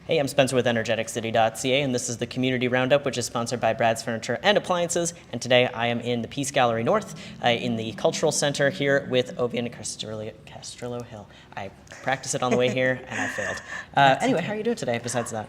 Hey, I'm Spencer with energeticcity.ca, and this is the Community Roundup, which is sponsored by Brad's Furniture and Appliances. And today I am in the Peace Gallery North, in the Cultural Center here with Ovvian Castrillo-Hill. I practiced it on the way here, and I failed. Anyway, how are you doing today besides that?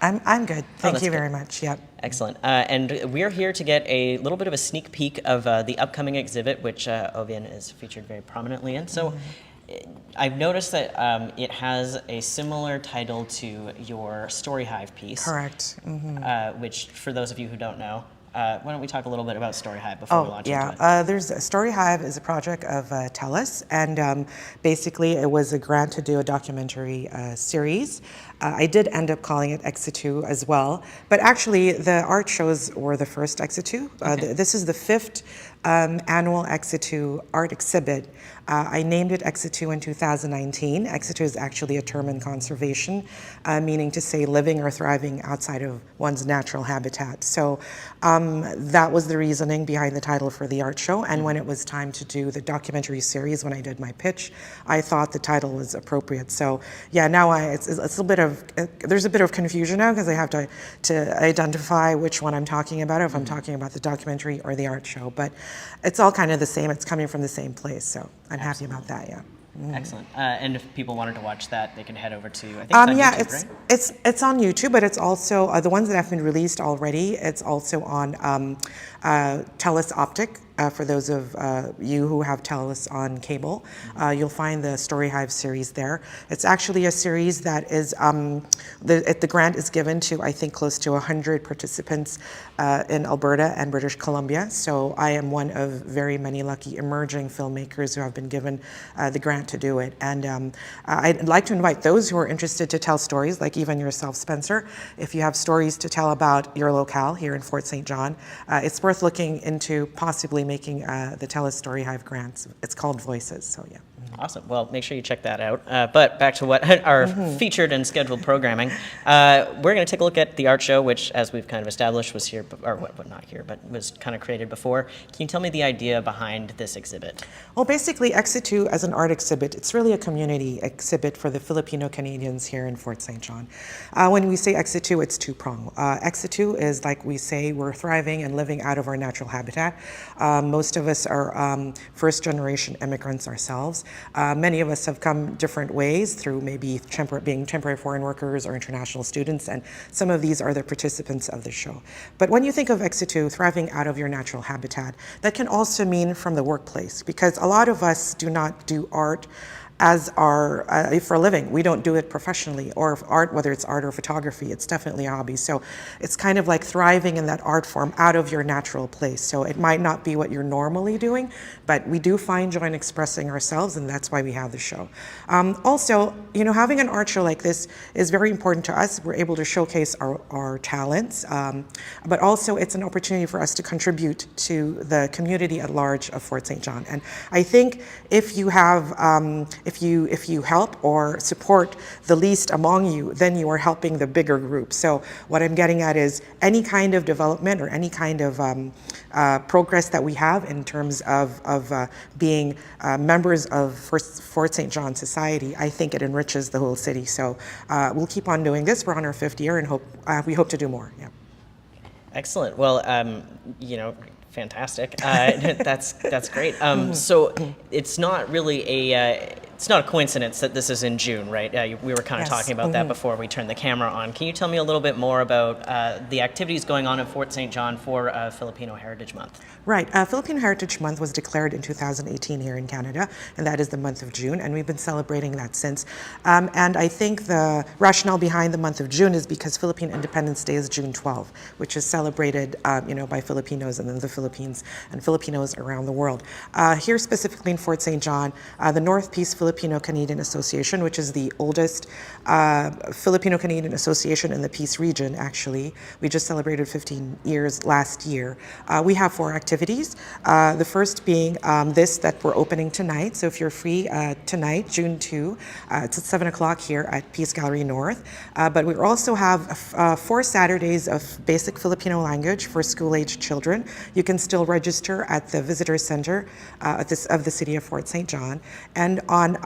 I'm good. Thank you good. very much. Yep. Excellent. And we're here to get a little bit of a sneak peek of the upcoming exhibit, which Ovvian is featured very prominently in. So I've noticed that it has a similar title to your Story Hive piece. Correct. Which, for those of you who don't know, why don't we talk a little bit about Story Hive before we launch into it? There's Story Hive is a project of TELUS, and basically it was a grant to do a documentary series. I did end up calling it Exitu as well, but actually the art shows were the first Exitu. This is the 5th annual Exitu art exhibit. I named it Exitu in 2019. Exitu is actually a term in conservation, meaning to say living or thriving outside of one's natural habitat. So that was the reasoning behind the title for the art show. And when it was time to do the documentary series, when I did my pitch, I thought the title was appropriate. So yeah, now it's a bit of, there's a bit of confusion now because I have to identify which one I'm talking about, if I'm talking about the documentary or the art show. But it's all kind of the same. It's coming from the same place. So I'm happy about that, yeah. Excellent. And if people wanted to watch that, they can head over to, I think it's on YouTube, right? It's on YouTube, but it's also, the ones that have been released already, it's also on TELUS Optic. For those of you who have TELUS on cable, you'll find the Story Hive series there. It's actually a series that is, the grant is given to, I think, close to 100 participants in Alberta and British Columbia. So I am one of very many lucky emerging filmmakers who have been given the grant to do it. And I'd like to invite those who are interested to tell stories, like even yourself, Spencer. If you have stories to tell about your locale here in Fort St. John, it's worth looking into possibly making the TELUS Story Hive grants. It's called Voices, so yeah. Awesome. Well, make sure you check that out. But back to what our featured and scheduled programming. We're going to take a look at the art show, which, as we've kind of established, was here, or not here, but was kind of created before. Can you tell me the idea behind this exhibit? Well, basically, Exitu as an art exhibit, it's really a community exhibit for the Filipino Canadians here in Fort St. John. When we say Exitu, it's two-pronged. Exitu is, like we say, we're thriving and living out of our natural habitat. Most of us are first-generation immigrants ourselves. Many of us have come different ways through maybe being temporary foreign workers or international students, and some of these are the participants of the show. But when you think of Exitu, thriving out of your natural habitat, that can also mean from the workplace, because a lot of us do not do art as for a living. We don't do it professionally, or art, whether it's art or photography, it's definitely a hobby. So it's kind of like thriving in that art form out of your natural place. So it might not be what you're normally doing, but we do find joy in expressing ourselves, and that's why we have the show. Also, you know, having an art show like this is very important to us. We're able to showcase our talents, but also it's an opportunity for us to contribute to the community at large of Fort St. John. And I think if you have, if you help or support the least among you, then you are helping the bigger group. So what I'm getting at is any kind of development or any kind of progress that we have in terms of being members of Fort St. John society, I think it enriches the whole city. So we'll keep on doing this. We're on our 5th year, and we hope to do more. Yeah. Excellent. Well, you know, fantastic. That's great. So it's not really it's not a coincidence that this is in June, right? We were kind of talking about that before we turned the camera on. Can you tell me a little bit more about the activities going on in Fort St. John for Filipino Heritage Month? Right. Filipino Heritage Month was declared in 2018 here in Canada, and that is the month of June, and we've been celebrating that since. And I think the rationale behind the month of June is because Philippine Independence Day is June 12, which is celebrated, you know, by Filipinos and then the Philippines and Filipinos around the world. Here specifically in Fort St. John, the North Peace Filipino-Canadian Association, which is the oldest Filipino-Canadian association in the Peace region, actually. We just celebrated 15 years last year. We have 4 activities. The first being this that we're opening tonight. So if you're free tonight, June 2, it's at 7 o'clock here at Peace Gallery North. But we also have 4 Saturdays of basic Filipino language for school-aged children. You can still register at the Visitor Center of the City of Fort St. John. And on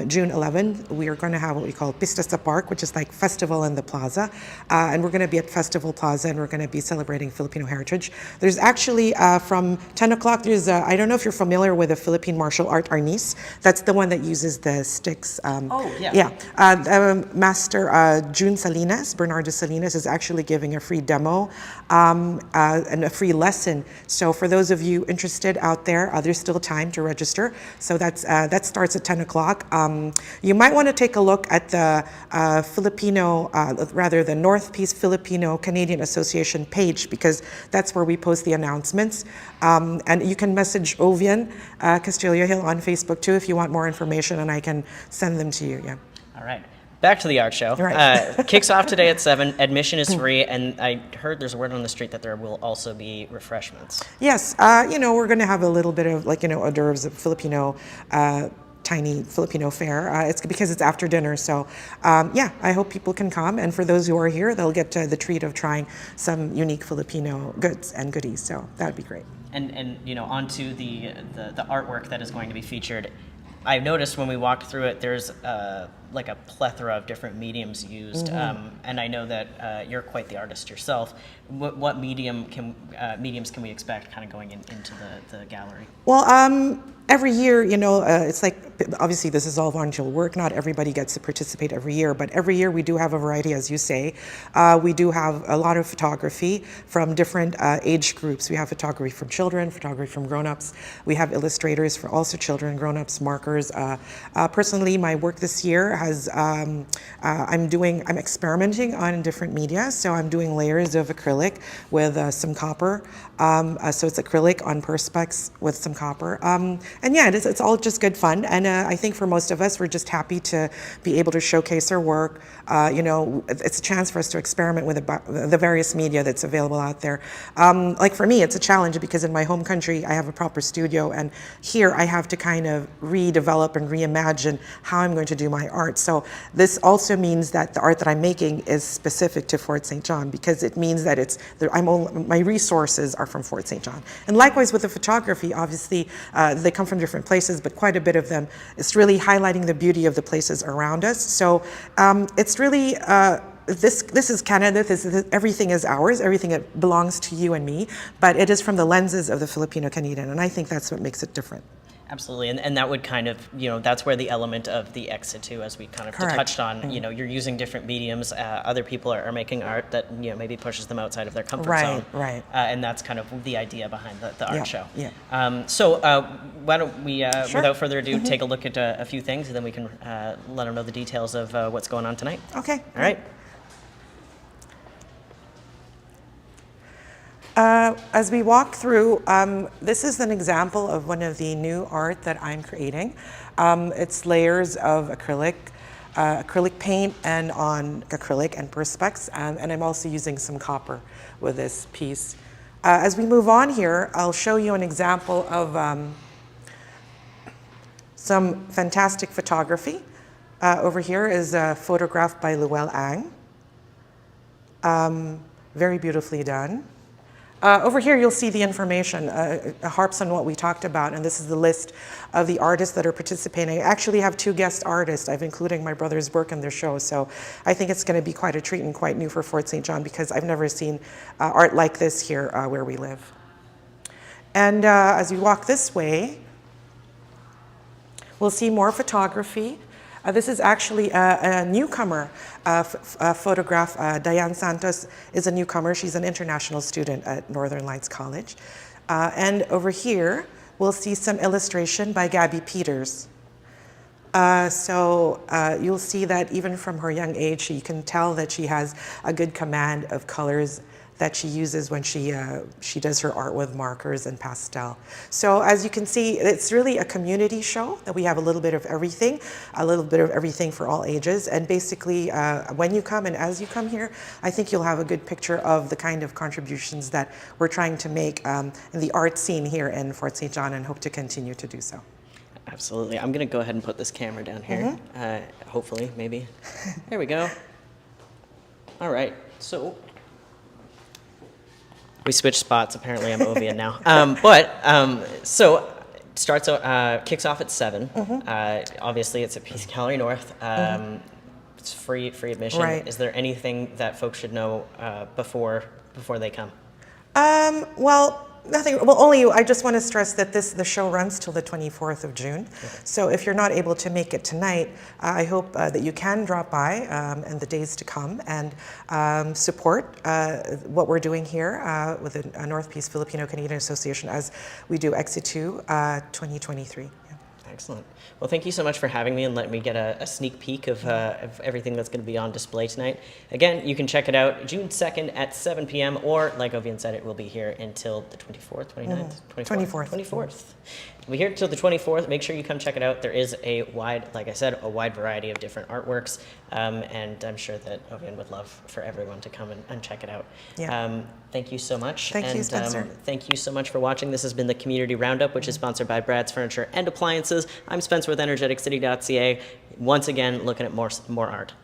June 11th, we are going to have what we call Pista sa Park, which is like festival in the plaza. And we're going to be at Festival Plaza, and we're going to be celebrating Filipino heritage. There's actually, from 10 o'clock, there's I don't know if you're familiar with a Philippine martial art, arnis. That's the one that uses the sticks. Master June Salinas, Bernardo Salinas, is actually giving a free demo and a free lesson. So for those of you interested out there, there's still time to register. So that starts at 10 o'clock. You might want to take a look at the the North Peace Filipino Canadian Association page, because that's where we post the announcements. And you can message Ovvian Castrillo-Hill on Facebook too if you want more information, and I can send them to you. Yeah. All right. Back to the art show. Right. Kicks off today at 7. Admission is free, and I heard there's a word on the street that there will also be refreshments. Yes. We're going to have a little bit of hors d'oeuvres of Filipino, tiny Filipino fare. It's because it's after dinner. So, I hope people can come. And for those who are here, they'll get the treat of trying some unique Filipino goods and goodies. So that'd be great. And onto the artwork that is going to be featured. I've noticed when we walked through it, there's like a plethora of different mediums used, and I know that you're quite the artist yourself. What mediums can we expect kind of going into the gallery? Well, every year, it's like, obviously this is all volunteer work. Not everybody gets to participate every year, but every year we do have a variety, as you say. We do have a lot of photography from different age groups. We have photography from children, photography from grown-ups. We have illustrators for also children, grown-ups, markers. Personally, my work this year has, I'm experimenting on different media. So I'm doing layers of acrylic with some copper. So it's acrylic on perspex with some copper. And yeah, it's all just good fun. And I think for most of us, we're just happy to be able to showcase our work. It's a chance for us to experiment with the various media that's available out there. Like for me, it's a challenge because in my home country, I have a proper studio. And here I have to kind of redevelop and reimagine how I'm going to do my art. So this also means that the art that I'm making is specific to Fort St. John, because it means that my resources are from Fort St. John. And likewise with the photography, obviously, they come from different places, but quite a bit of them, it's really highlighting the beauty of the places around us. So it's really, this is Canada, everything is ours, everything belongs to you and me, but it is from the lenses of the Filipino Canadian, and I think that's what makes it different. Absolutely, and that would kind of, that's where the element of the exit to, as we kind of touched on, you're using different mediums. Other people are making art that, maybe pushes them outside of their comfort zone. Right. And that's kind of the idea behind the art show. Yeah. So why don't we, without further ado, take a look at a few things, and then we can let them know the details of what's going on tonight. Okay. All right. As we walk through, this is an example of one of the new art that I'm creating. It's layers of acrylic paint and on acrylic and perspex, and I'm also using some copper with this piece. As we move on here, I'll show you an example of some fantastic photography. Over here is a photograph by Luel Ang. Very beautifully done. Over here, you'll see the information. Harps on what we talked about, and this is the list of the artists that are participating. I actually have 2 guest artists. I've included my brother's work in their show, so I think it's going to be quite a treat and quite new for Fort St. John, because I've never seen art like this here where we live. And as we walk this way, we'll see more photography. This is actually a newcomer photograph. Diane Santos is a newcomer. She's an international student at Northern Lights College. And over here, we'll see some illustration by Gabby Peters. So you'll see that even from her young age, you can tell that she has a good command of colors that she uses when she does her art with markers and pastel. So as you can see, it's really a community show that we have a little bit of everything for all ages. And basically, when you come and as you come here, I think you'll have a good picture of the kind of contributions that we're trying to make in the art scene here in Fort St. John, and hope to continue to do so. Absolutely. I'm going to go ahead and put this camera down here. Hopefully, maybe. There we go. All right. So we switched spots. Apparently, I'm Ovvian now. So Kicks off at 7. Obviously, it's at Peace Gallery North. It's free admission. Right. Is there anything that folks should know before they come? Well, nothing. Well, only I just want to stress that the show runs till the 24th of June. Okay. So if you're not able to make it tonight, I hope that you can drop by in the days to come and support what we're doing here with the North Peace Filipino-Canadian Association as we do Exitu 2023. Excellent. Well, thank you so much for having me and letting me get a sneak peek of everything that's going to be on display tonight. Again, you can check it out June 2nd at 7 p.m. or, like Ovvian said, it will be here until the 24th, 29th? 24th. 24th. We're here till the 24th. Make sure you come check it out. There is like I said, a wide variety of different artworks, and I'm sure that Ovvian would love for everyone to come and check it out. Yeah. Thank you so much. Thank you, Spencer. Thank you so much for watching. This has been the Community Roundup, which is sponsored by Brad's Furniture and Appliances. I'm Spencer with EnergeticCity.ca. Once again, looking at more art.